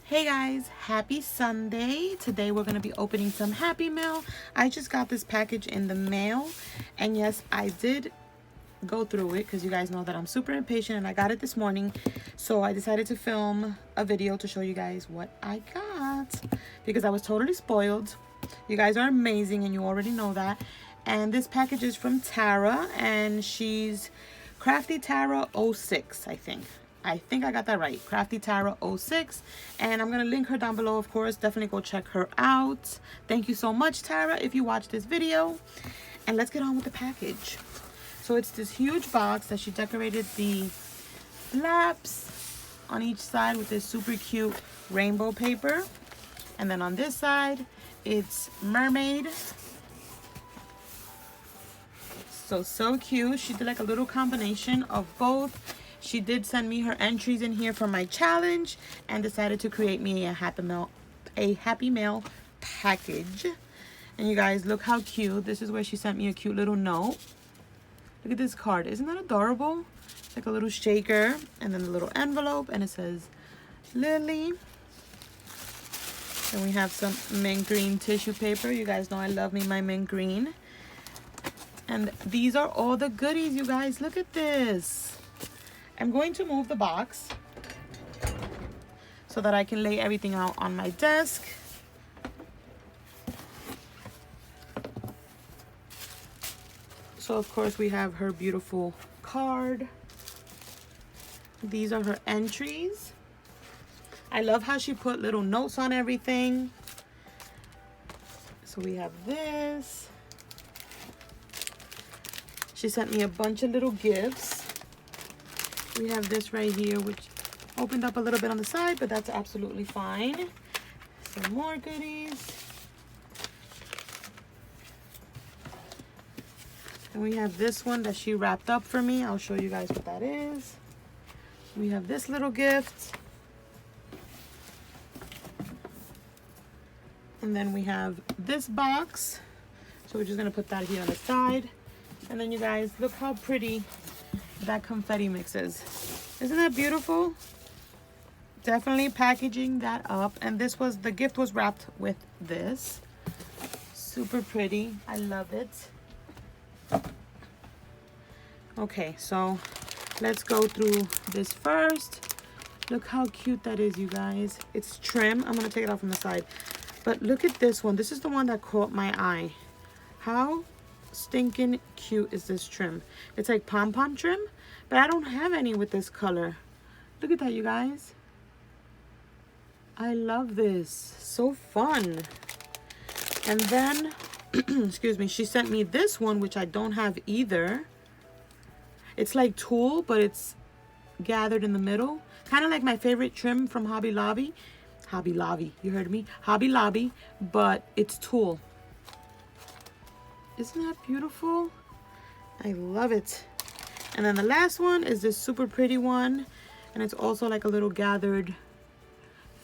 Hey guys, happy Sunday. Today we're going to be opening some Happy Mail. I just got this package in the mail, and yes, I did go through it because you guys know that I'm super impatient and I got it this morning. So I decided to film a video to show you guys what I got because I was totally spoiled. You guys are amazing and you already know that. And this package is from Tara, and she's Crafty Tara 06, I think I got that right. Crafty Tara 06. And I'm going to link her down below, of course. Definitely go check her out. Thank you so much, Tara, if you watch this video. And let's get on with the package. So it's this huge box that she decorated the flaps on each side with this super cute rainbow paper. And then on this side, it's mermaid. So cute. She did like a little combination of both. She did send me her entries in here for my challenge and decided to create me a Happy Mail package. And you guys, look how cute. This is where she sent me a cute little note. Look at this card. Isn't that adorable? It's like a little shaker and then a little envelope, and it says Lily. And we have some mint green tissue paper. You guys know I love me my mint green. And these are all the goodies, you guys. Look at this. I'm going to move the box so that I can lay everything out on my desk. So of course we have her beautiful card. These are her entries. I love how she put little notes on everything. So we have this. She sent me a bunch of little gifts. We have this right here, which opened up a little bit on the side, but that's absolutely fine. Some more goodies. And we have this one that she wrapped up for me. I'll show you guys what that is. We have this little gift. And then we have this box. So we're just gonna put that here on the side. And then you guys, look how pretty that confetti mix is. Isn't that beautiful? Definitely packaging that up. And this was, the gift was wrapped with this. Super pretty. I love it. Okay, so let's go through this first. Look how cute that is, you guys. It's trim. I'm gonna take it off from the side. But look at this one. This is the one that caught my eye. How stinking cute is this trim? It's like pom-pom trim, but I don't have any with this color. Look at that, you guys. I love this. So fun. And then excuse me, she sent me this one, which I don't have either. It's like tulle, but it's gathered in the middle, kind of like my favorite trim from Hobby Lobby. You heard me. Hobby Lobby, but it's tulle. Isn't that beautiful? I love it. And then the last one is this super pretty one. And it's also like a little gathered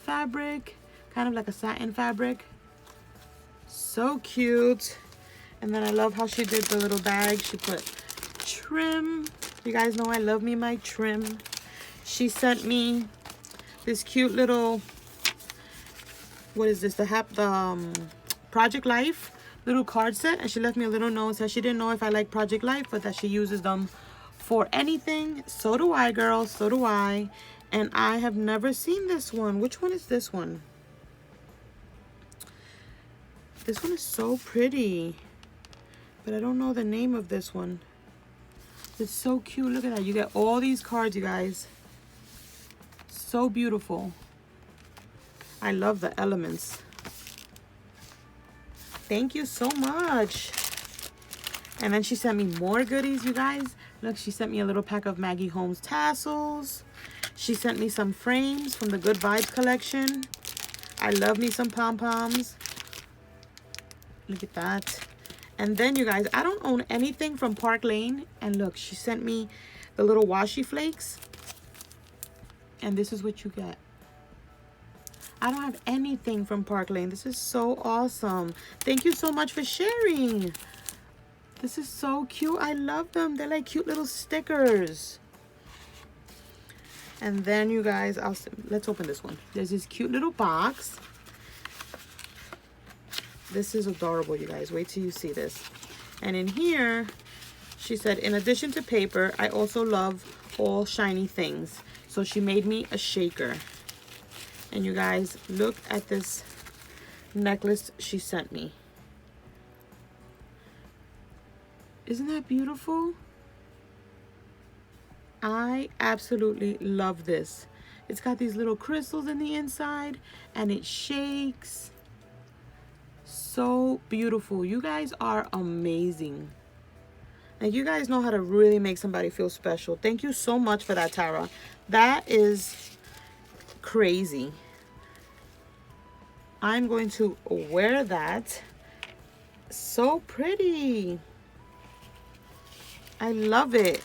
fabric, kind of like a satin fabric. So cute. And then I love how she did the little bag. She put trim. You guys know I love me my trim. She sent me this cute little, what is this? The Project Life little card set, and she left me a little note. Said she didn't know if I like Project Life, but that she uses them for anything. So do I, girl. So do I. And I have never seen this one. Which one is this one? This one is so pretty, but I don't know the name of this one. It's so cute. Look at that. You get all these cards, you guys. So beautiful. I love the elements. Thank you so much. And then she sent me more goodies, you guys. Look, she sent me a little pack of Maggie Holmes tassels. She sent me some frames from the Good Vibes collection. I love me some pom-poms. Look at that. And then, you guys, I don't own anything from Park Lane. And look, she sent me the little washi flakes. And this is what you get. I don't have anything from Park Lane. This is so awesome. Thank you so much for sharing. This is so cute. I love them. They're like cute little stickers. And then you guys, let's open this one. There's this cute little box. This is adorable, you guys. Wait till you see this. And in here, she said, in addition to paper, I also love all shiny things. So she made me a shaker. And you guys, look at this necklace she sent me. Isn't that beautiful? I absolutely love this. It's got these little crystals in the inside and it shakes. So beautiful. You guys are amazing. And you guys know how to really make somebody feel special. Thank you so much for that, Tara. That is crazy. I'm going to wear that. So pretty. I love it.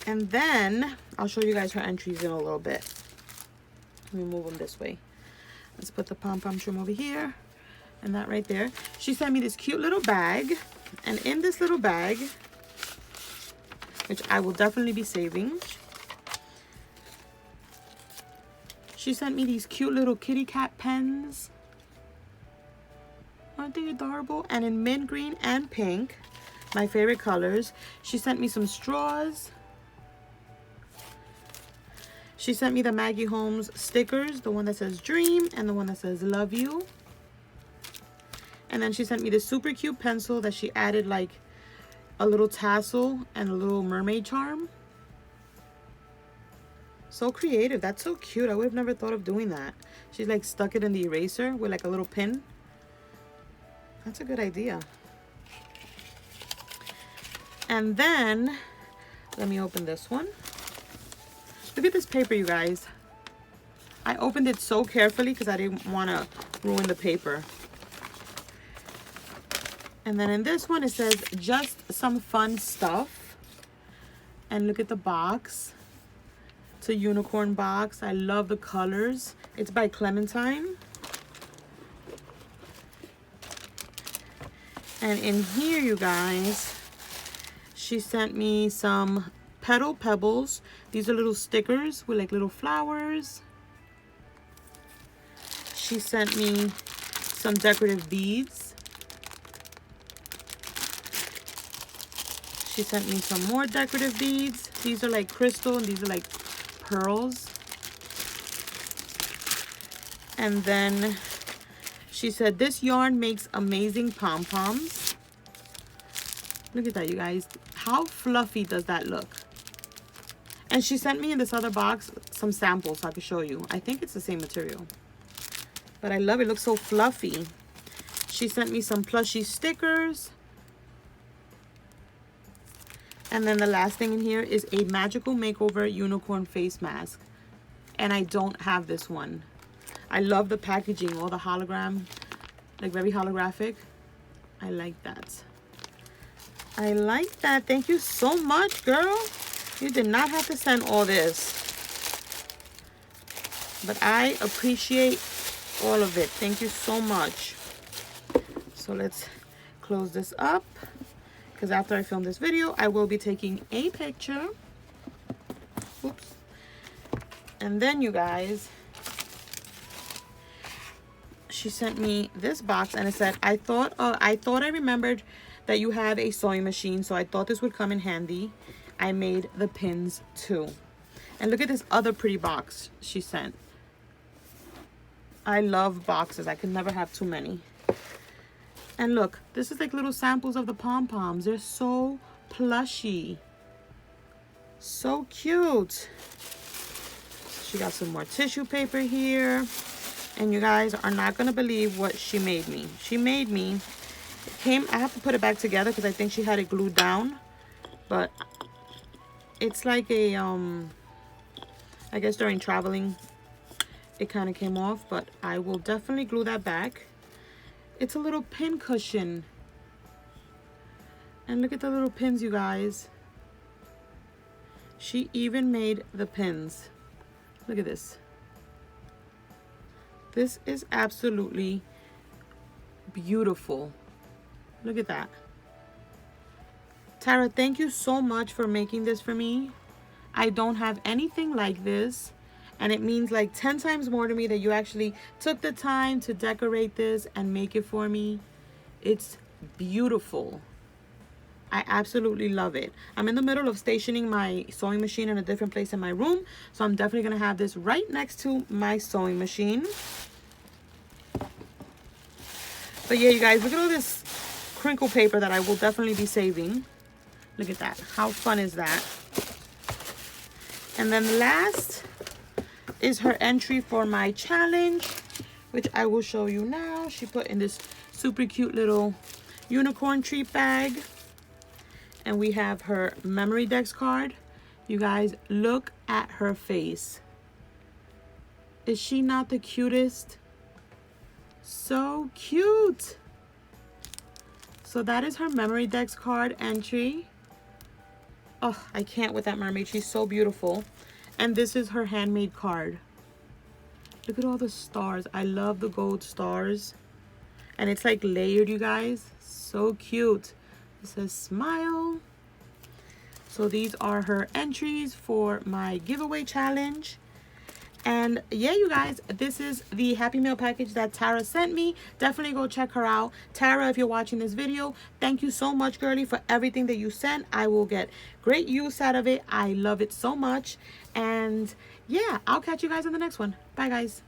And then I'll show you guys her entries in a little bit. Let me move them this way. Let's put the pom-pom trim over here and that right there. She sent me this cute little bag. And in this little bag, which I will definitely be saving, she sent me these cute little kitty cat pens. Aren't they adorable? And in mint green and pink, my favorite colors. She sent me some straws. She sent me the Maggie Holmes stickers, the one that says dream and the one that says love you. And then she sent me this super cute pencil that she added like a little tassel and a little mermaid charm. So creative. That's so cute. I would have never thought of doing that. She's like stuck it in the eraser with like a little pin. That's a good idea. And then let me open this one. Look at this paper, you guys. I opened it so carefully because I didn't want to ruin the paper. And then in this one, it says just some fun stuff. And look at the box. It's a unicorn box. I love the colors. It's by Clementine. And in here, you guys, she sent me some petal pebbles. These are little stickers with like little flowers. She sent me some decorative beads. She sent me some more decorative beads. These are like crystal and these are like pearls. And then she said this yarn makes amazing pom-poms. Look at that, you guys. How fluffy does that look? And she sent me in this other box some samples so I can show you. I think it's the same material. But I love it. It looks so fluffy. She sent me some plushy stickers. And then the last thing in here is a magical makeover unicorn face mask. And I don't have this one. I love the packaging, all the hologram, like very holographic. I like that. I like that. Thank you so much, girl. You did not have to send all this. But I appreciate all of it. Thank you so much. So let's close this up. Because after I film this video, I will be taking a picture. Oops. And then, you guys, she sent me this box and it said, I thought I remembered that you have a sewing machine, so I thought this would come in handy. I made the pins too. And look at this other pretty box she sent. I love boxes. I could never have too many. And look, this is like little samples of the pom-poms. They're so plushy. So cute. She got some more tissue paper here. And you guys are not going to believe what she made me. She made me, I have to put it back together because I think she had it glued down. But it's like a, I guess during traveling, it kind of came off. But I will definitely glue that back. It's a little pin cushion. And look at the little pins, you guys. She even made the pins. Look at this. This is absolutely beautiful. Look at that. Tara, thank you so much for making this for me. I don't have anything like this. And it means like 10 times more to me that you actually took the time to decorate this and make it for me. It's beautiful. I absolutely love it. I'm in the middle of stationing my sewing machine in a different place in my room. So I'm definitely going to have this right next to my sewing machine. But yeah, you guys, look at all this crinkle paper that I will definitely be saving. Look at that. How fun is that? And then last is her entry for my challenge, which I will show you now. She put in this super cute little unicorn treat bag. And we have her memory decks card. You guys, look at her face. Is she not the cutest? So cute. So that is her memory decks card entry. Oh, I can't with that mermaid. She's so beautiful. And this is her handmade card. Look at all the stars. I love the gold stars. And it's like layered, you guys. So cute. It says smile. So these are her entries for my giveaway challenge. And yeah, you guys, this is the Happy Mail package that Tara sent me. Definitely go check her out. Tara, if you're watching this video, thank you so much, girlie, for everything that you sent. I will get great use out of it. I love it so much. And yeah, I'll catch you guys in the next one. Bye, guys.